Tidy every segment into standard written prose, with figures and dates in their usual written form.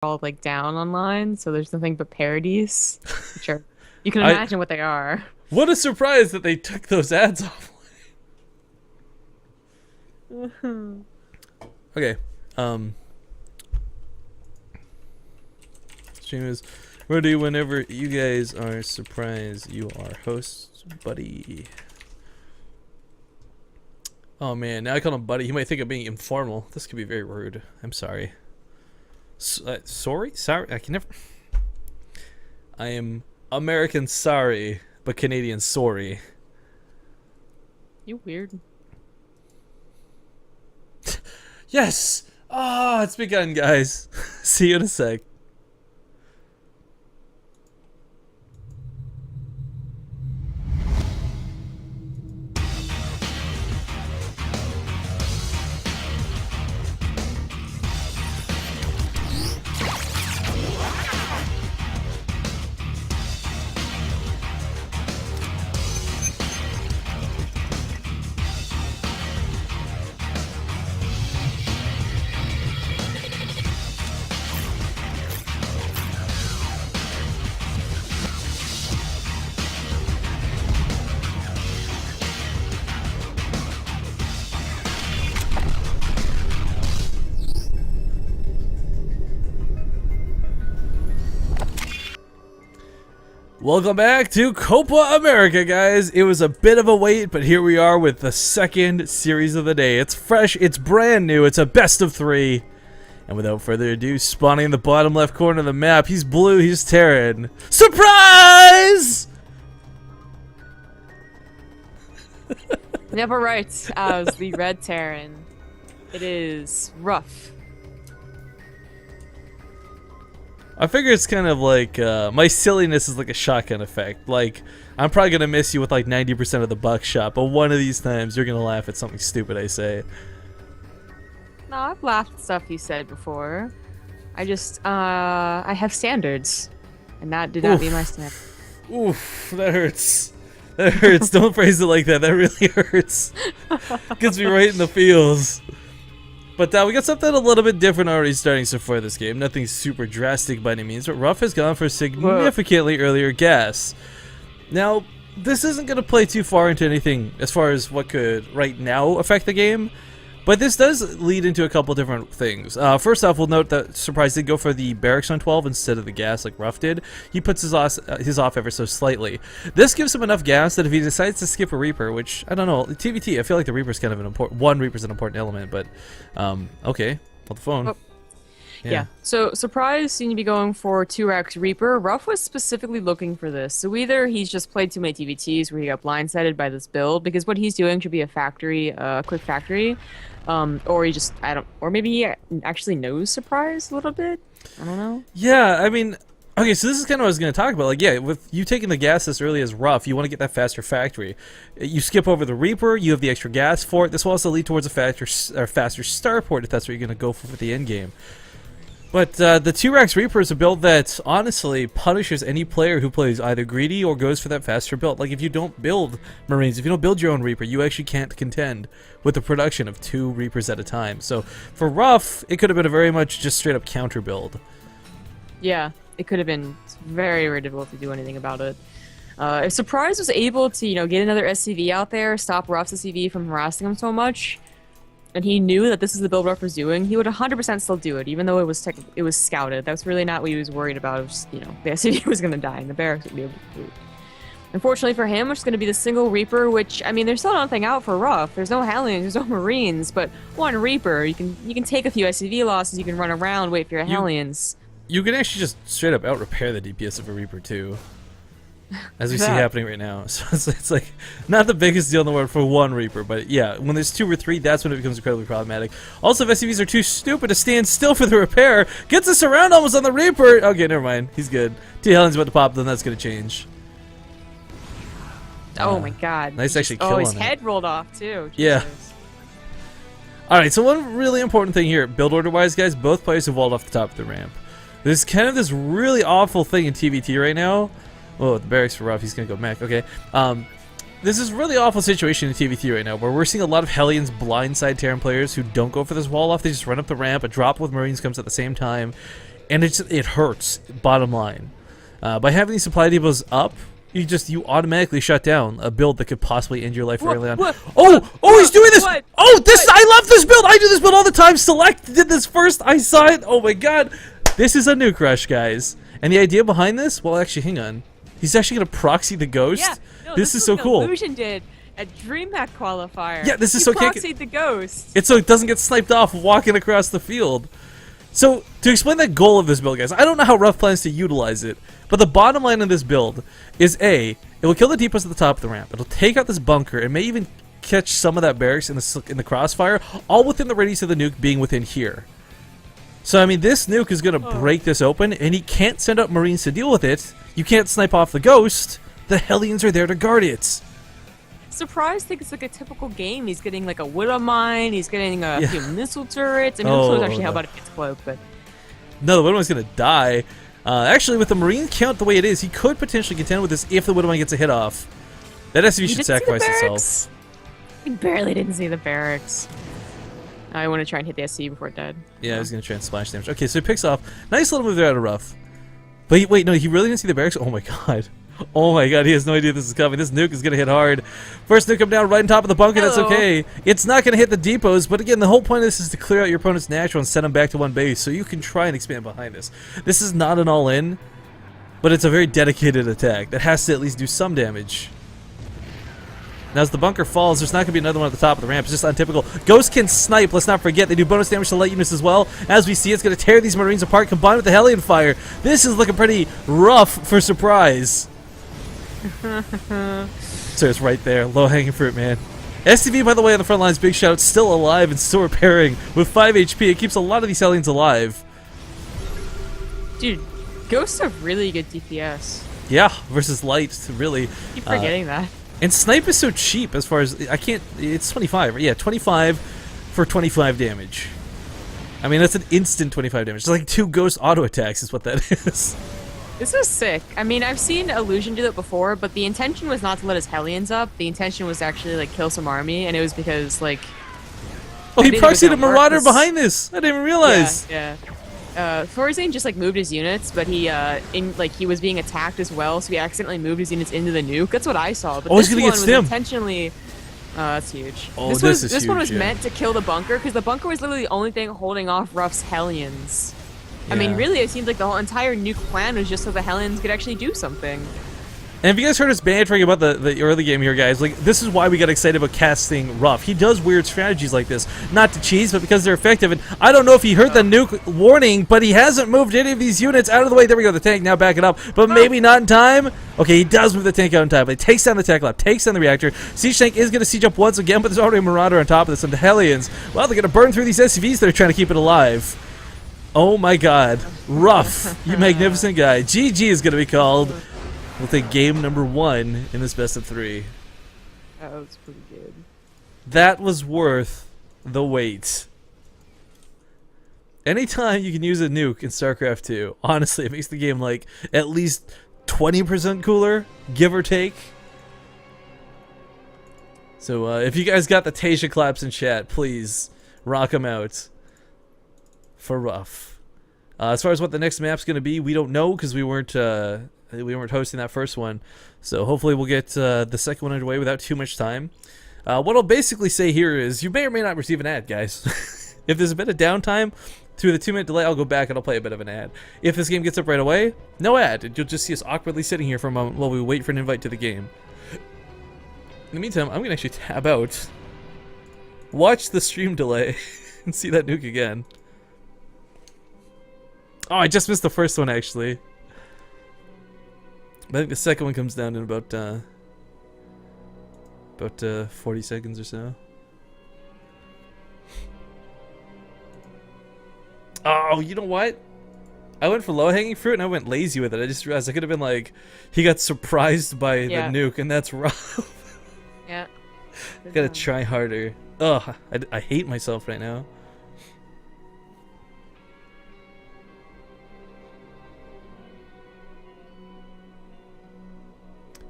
all like down online, so there's nothing but parodies. Which are you can I imagine what they are. What a surprise that they took those ads off. Okay. Um Stream is ready whenever you guys are surprised. You are host, buddy. Oh man, now I call him buddy. He might think I'm being informal. This could be very rude. I'm sorry. Sorry? Sorry? I can never. I am American sorry, but Canadian sorry. You weird. Yes! Ah, it's begun, guys. See you in a sec. Welcome back to Copa America, guys. It was a bit of a wait, but here we are with the second series of the day. It's fresh, it's brand new, it's a best of 3. And without further ado, spawning in the bottom left corner of the map, he's blue, he's Terran. Surprise! Never right as the red Terran. It is Ruff. I figure it's kind of like, my silliness is like a shotgun effect. Like, I'm probably going to miss you with like 90% of the buckshot, but one of these times you're going to laugh at something stupid I say. No, I've laughed at stuff you said before. I have standards. And that did not meet my standard. Oof, that hurts. That hurts. Don't phrase it like that. That really hurts. Gets me right in the feels. But we got something a little bit different already starting so far this game. Nothing super drastic by any means, but Ruff has gone for significantly earlier gas. Now, this isn't going to play too far into anything as far as what could right now affect the game, but this does lead into a couple different things. First off, we'll note that Surprise did go for the barracks on 12 instead of the gas like Ruff did. He puts his off ever so slightly. This gives him enough gas that if he decides to skip a Reaper, which, I don't know, TBT, I feel like the Reaper's kind of an important... One Reaper's an important element, but, okay, hold the phone. Oh. Yeah. So Surprise seemed to be going for 2x Reaper. Ruff was specifically looking for this. So either he's just played too many TVTs where he got blindsided by this build, because what he's doing should be a factory, a quick factory, or he just, or maybe he actually knows Surprise a little bit. I don't know. Yeah, I mean, okay, so this is kind of what I was going to talk about. Like, yeah, with you taking the gas this early as Ruff, you want to get that faster factory. You skip over the Reaper, you have the extra gas for it. This will also lead towards a faster starport if that's what you're going to go for the end game. But the 2x Reaper is a build that honestly punishes any player who plays either greedy or goes for that faster build. Like, if you don't build Marines, if you don't build your own Reaper, you actually can't contend with the production of 2 Reapers at a time. So for Ruff, it could have been a very much just straight up counter build. Yeah, it could have been very, very difficult to do anything about it. If Surprise was able to, get another SCV out there, stop Ruff's SCV from harassing him so much, and he knew that this is the build Ruff was doing, he would 100% still do it, even though it was scouted. That's really not what he was worried about. It was just, the SCV was going to die, and the barracks would be able to loot. Unfortunately for him, it's going to be the single Reaper, which, I mean, there's still nothing out for Ruff. There's no Hellions, there's no Marines, but one Reaper, you can take a few SCV losses, you can run around, wait for your Hellions. You can actually just straight up out-repair the DPS of a Reaper, too. As we see happening right now. So it's like, not the biggest deal in the world for one Reaper, but yeah, when there's 2 or 3, that's when it becomes incredibly problematic. Also, if SCVs are too stupid to stand still for the repair, gets us around almost on the Reaper! Okay, never mind. He's good. 2 Hellions about to pop, then that's gonna change. Oh my god. Nice actually kill his on it. head rolled off, too. Jesus. Yeah. Alright, so one really important thing here, build order-wise, guys, both players have walled off the top of the ramp. There's kind of this really awful thing in TVT right now. Oh, the barracks for Ruff, he's gonna go mech, okay. This is a really awful situation in TVT right now, where we're seeing a lot of Hellions blindside Terran players who don't go for this wall off, they just run up the ramp, a drop with Marines comes at the same time, and it hurts. Bottom line, by having these supply depots up, you automatically shut down a build that could possibly end your life early on. Oh, he's doing this! What? Oh, this! I love this build! I do this build all the time! Select did this first, I saw it! Oh my god! This is a nuke rush, guys. And the idea behind this? Well, actually, hang on. He's actually gonna proxy the ghost? Yeah, no, this is so cool. Illusion did at DreamHack qualifier. Yeah, this is he so proxied the ghost. It's so it doesn't get sniped off walking across the field. So, to explain the goal of this build, guys, I don't know how Ruff plans to utilize it, but the bottom line of this build is A, it will kill the depots at the top of the ramp. It'll take out this bunker. It may even catch some of that barracks in the crossfire, all within the radius of the nuke being within here. So, I mean, this nuke is going to break this open, and he can't send up Marines to deal with it. You can't snipe off the ghost. The Hellions are there to guard it. Surprised, think it's like a typical game. He's getting like a widow mine. He's getting a few missile turrets. I mean, missile is actually how about it gets cloaked, but no, the widow mine's gonna die. Actually, with the Marine count the way it is, he could potentially contend with this if the widow mine gets a hit off. That SUV should sacrifice itself. He barely didn't see the barracks. I want to try and hit the SC before it died. Yeah, I was gonna try and splash damage. Okay, so he picks off. Nice little move there out of Ruff. But wait, no, he really didn't see the barracks. Oh my god. Oh my god, he has no idea this is coming. This nuke is going to hit hard. First nuke come down right on top of the bunker. That's okay. It's not going to hit the depots, but again, the whole point of this is to clear out your opponent's natural and send them back to one base, so you can try and expand behind this. This is not an all-in, but it's a very dedicated attack that has to at least do some damage. Now, as the bunker falls, there's not going to be another one at the top of the ramp. It's just untypical. Ghost can snipe. Let's not forget. They do bonus damage to light units as well. As we see, it's going to tear these Marines apart, combined with the Hellion fire. This is looking pretty rough for surprise. So it's right there. Low-hanging fruit, man. SCV, by the way, on the front lines, big shout, still alive and still repairing with 5 HP. It keeps a lot of these Hellions alive. Dude, ghosts have really good DPS. Yeah, versus light, really. Keep forgetting that. And snipe is so cheap as far as... I can't... It's 25. Yeah, 25 for 25 damage. I mean, that's an instant 25 damage. It's like 2 ghost auto attacks is what that is. This is sick. I mean, I've seen Illusion do that before, but the intention was not to let his Hellions up. The intention was to actually, like, kill some army, and it was because, like... Oh, he proxied a Marauder behind this! I didn't even realize! Yeah. Thorazine just, like, moved his units, but he was being attacked as well, so he accidentally moved his units into the nuke. That's what I saw. But he's gonna get stim. Intentionally... that's huge. Oh, this one was meant to kill the bunker, because the bunker was literally the only thing holding off Ruff's Hellions. I mean, really, it seems like the whole entire nuke plan was just so the Hellions could actually do something. And if you guys heard us bantering about the early game here, guys, like, this is why we got excited about casting Ruff. He does weird strategies like this. Not to cheese, but because they're effective. And I don't know if he heard the nuke warning, but he hasn't moved any of these units out of the way. There we go, the tank now backing up. But maybe not in time. Okay, he does move the tank out in time, but he takes down the tech lab, takes down the reactor. Siege tank is going to siege up once again, but there's already a Marauder on top of this. And the Hellions, well, they're going to burn through these SCVs that are trying to keep it alive. Oh my god. Ruff, you magnificent guy. GG is going to be called. We'll take game number 1 in this best of 3. That was pretty good. That was worth the wait. Anytime you can use a nuke in StarCraft 2, honestly, it makes the game like at least 20% cooler, give or take. So if you guys got the Tasia claps in chat, please rock them out for Ruff. As far as what the next map's going to be, we don't know because we weren't hosting that first one. So hopefully we'll get the second one underway without too much time. What I'll basically say here is you may or may not receive an ad, guys. If there's a bit of downtime through the 2-minute delay, I'll go back and I'll play a bit of an ad. If this game gets up right away, no ad. You'll just see us awkwardly sitting here for a moment while we wait for an invite to the game. In the meantime, I'm going to actually tab out, watch the stream delay, and see that nuke again. Oh, I just missed the first one, actually. I think the second one comes down in about 40 seconds or so. Oh, you know what? I went for low-hanging fruit and I went lazy with it. I just realized I could have been like, he got surprised by the nuke, and that's rough. Yeah. Gotta try harder. Ugh, I hate myself right now.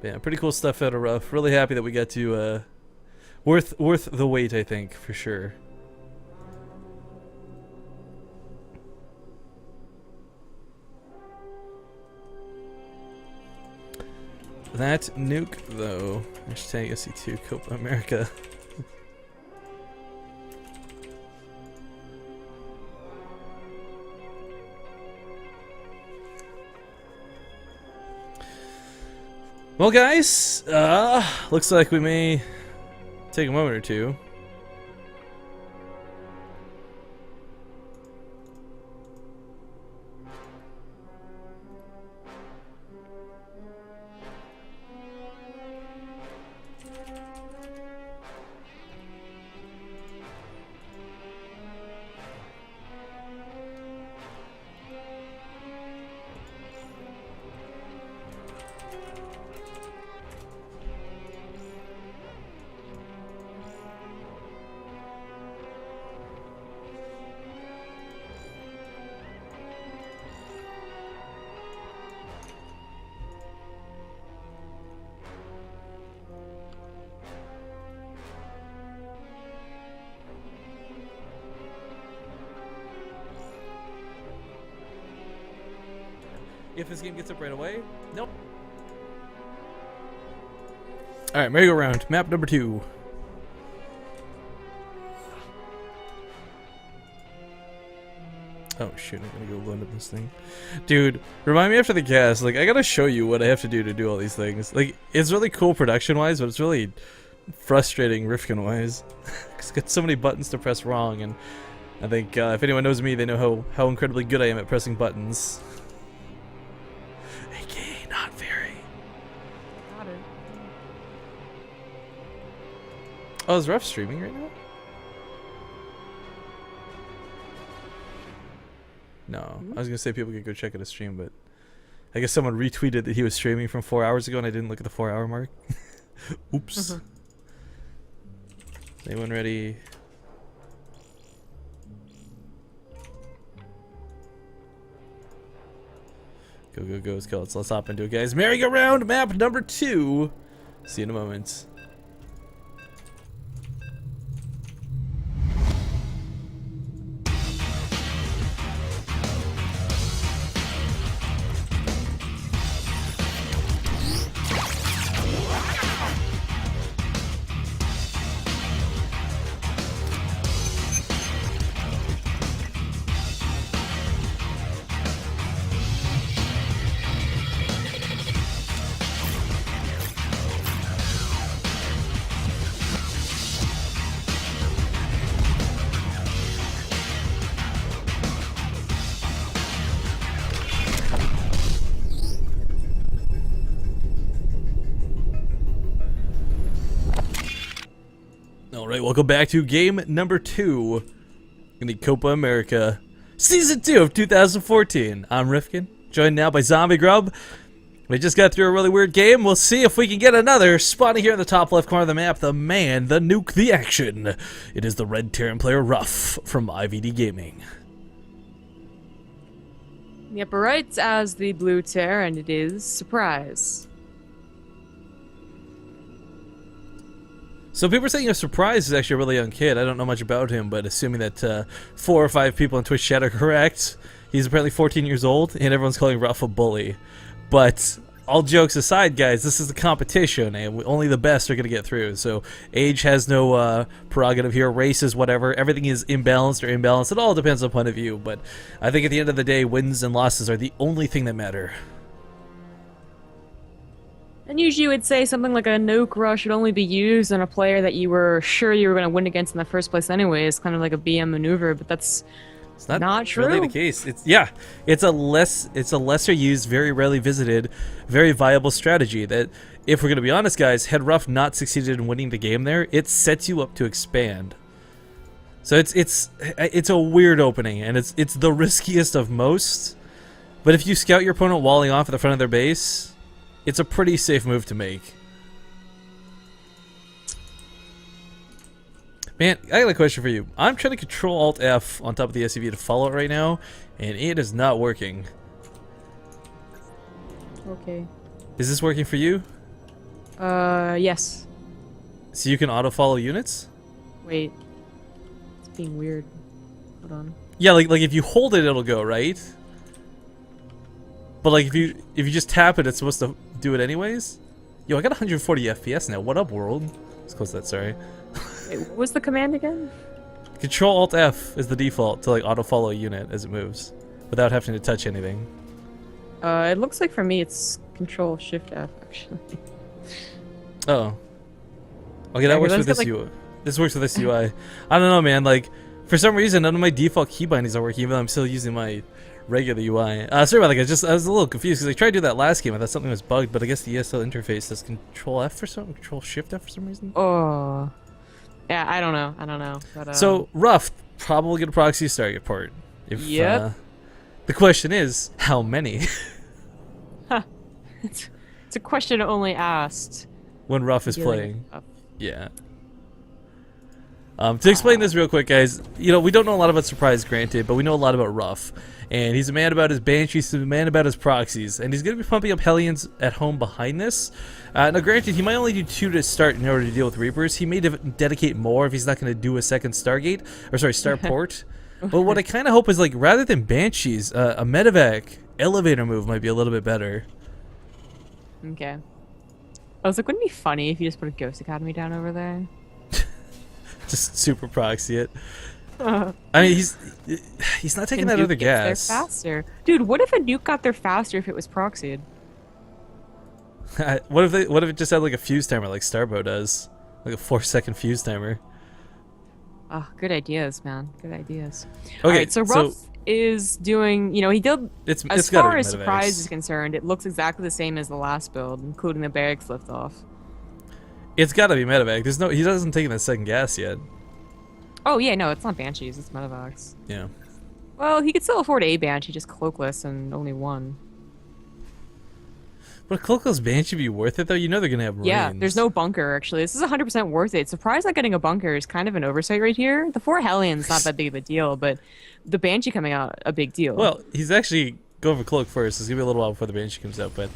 Yeah, pretty cool stuff out of Ruff. Really happy that we got to worth the wait, I think, for sure. that nuke, though. Hashtag SC2 Copa America. Well, guys, looks like we may take a moment or two. If this game gets up right away, nope. All right, merry-go-round, map number 2. Oh shoot, I'm gonna go load up this thing. Dude, remind me after the cast, like I gotta show you what I have to do to do all these things. Like, it's really cool production-wise, but it's really frustrating Rifkin-wise. Cause I got so many buttons to press wrong, and I think if anyone knows me, they know how incredibly good I am at pressing buttons. AKA not very. Got it. Oh, is Ruff streaming right now? No, I was gonna say people could go check out his stream, but I guess someone retweeted that he was streaming from 4 hours ago, and I didn't look at the 4-hour mark. Oops. Anyone ready? Go, go, go, let's hop into it, guys. Merry-go-round map number 2. See you in a moment. Alright, welcome back to game number 2 in the Copa America Season 2 of 2014. I'm Rifkin, joined now by Zombie Grub. We just got through a really weird game. We'll see if we can get another. Spawning here in the top left corner of the map, the man, the nuke, the action. It is the red Terran player Ruff from IVD Gaming. The upper right as the blue tear, and it is Surprise. So people are saying a Surprise is actually a really young kid. I don't know much about him, but assuming that 4 or 5 people on Twitch chat are correct, he's apparently 14 years old, and everyone's calling Ruff a bully. But all jokes aside, guys, this is a competition, and only the best are going to get through. So age has no prerogative here. Race is whatever. Everything is imbalanced or imbalanced. It all depends on point of view. But I think at the end of the day, wins and losses are the only thing that matter. And usually you would say something like a nuke rush should only be used on a player that you were sure you were going to win against in the first place anyway. It's kind of like a BM maneuver, but that's It's not true. really the case. It's a lesser used, very rarely visited, very viable strategy that, if we're going to be honest, guys, had Ruff not succeeded in winning the game there, it sets you up to expand. So it's a weird opening, and it's the riskiest of most. But if you scout your opponent walling off at the front of their base, it's a pretty safe move to make. Man, I got a question for you. I'm trying to control Alt F on top of the SUV to follow it right now, and it is not working. Okay. Is this working for you? Yes. So you can auto follow units? Wait. It's being weird. Hold on. Yeah, like if you hold it, it'll go, right? But like if you just tap it, it's supposed to do it anyways? Yo, I got 140 FPS now. What up, world? Let's close that, sorry. Wait, what was the command again? Control Alt F is the default to like auto follow a unit as it moves, without having to touch anything. It looks like for me it's Control Shift F actually. Oh. Okay, that Yeah, works 'cause with that's this got, UI. This works with this UI. I don't know, man. Like, for some reason, none of my default key bindings are working, even though I'm still using my regular UI. Sorry about that, guys. I was a little confused because I tried to do that last game. I thought something was bugged, but I guess the ESL interface does Control F for some, Control Shift F for some reason. Oh. Yeah, I don't know. But, So Ruff probably gonna proxy a Stargate port. If, Yep. the question is, how many? it's a question only asked When Ruff is dealing playing. with stuff. Yeah. To explain this real quick, guys, you know, we don't know a lot about Surprise, granted, but we know a lot about Ruff. And he's a man about his Banshees, he's a man about his proxies. And he's going to be pumping up Hellions at home behind this. Now, granted, he might only do 2 to start in order to deal with Reapers. He may dedicate more if he's not going to do a second Stargate, or sorry, Starport. But what I kind of hope is, like, rather than Banshees, a Medevac elevator move might be a little bit better. Okay. I was like, wouldn't it be funny if you just put a Ghost Academy down over there? Just super proxy it. I mean, he's not taking And that nuke other gets gas. there faster. Dude, what if a nuke got there faster if it was proxied? What if it just had like a fuse timer like Starbow does, like a 4-second fuse timer? Oh, good ideas, man. Good ideas. Okay, Alright, so Ruff is doing, you know, he did, it's as gotta far be as Medevacs. Surprise is concerned, it looks exactly the same as the last build, including the barracks liftoff. It's gotta be Medevac. He doesn't take that second gas yet. Oh, yeah, no, it's not Banshees, it's Medevacs. Yeah. Well, he could still afford a Banshee, just cloakless and only one. But Cloakless Banshee be worth it though? You know they're gonna have Marines. Yeah, there's no bunker, actually. This is 100% worth it. Surprised not getting a bunker is kind of an oversight right here. The 4 Hellions not that big of a deal, but the Banshee coming out, a big deal. Well, he's actually going for Cloak first. It's gonna be a little while before the Banshee comes out, but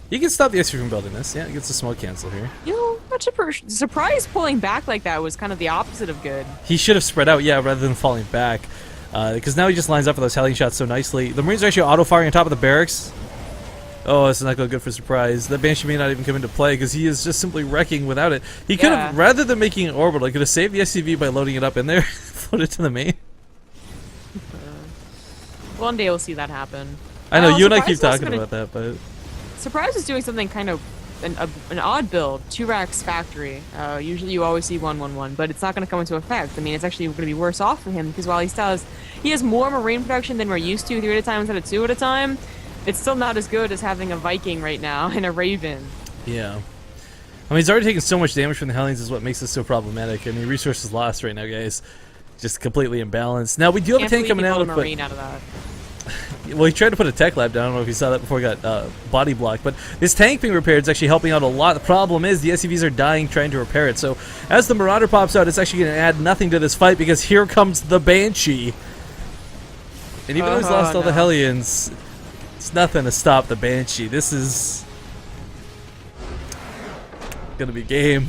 you can stop the XP from building this. Yeah, it gets a smoke cancel here. You know, much surprise pulling back like that was kind of the opposite of good. He should have spread out, yeah, rather than falling back. Because now he just lines up for those Hellion shots so nicely. The Marines are actually auto-firing on top of the barracks. Oh, this is not going good for Surprise. That Banshee may not even come into play because he is just simply wrecking without it. He could have, rather than making it orbital, he could have saved the SCV by loading it up in there, float it to the main. One day we'll see that happen. I know, you and I Surprise keep is also talking gonna- about that, but... Surprise is doing something kind of an odd build, 2 racks factory. Usually you always see 1-1-1, but it's not going to come into effect. I mean, it's actually going to be worse off for him because while he has more Marine production than we're used to, 3 at a time instead of 2 at a time. It's still not as good as having a Viking right now and a Raven. Yeah. I mean, he's already taking so much damage from the Hellions is what makes this so problematic. I mean, resources lost right now, guys. Just completely imbalanced. Now, we do have a tank coming out. A Marine out of that. Well, he tried to put a tech lab down. I don't know if you saw that before he got body blocked. But this tank being repaired is actually helping out a lot. The problem is the SCVs are dying trying to repair it. So as the Marauder pops out, it's actually going to add nothing to this fight because here comes the Banshee. And even though he's lost all the Hellions, it's nothing to stop the Banshee. This is going to be game.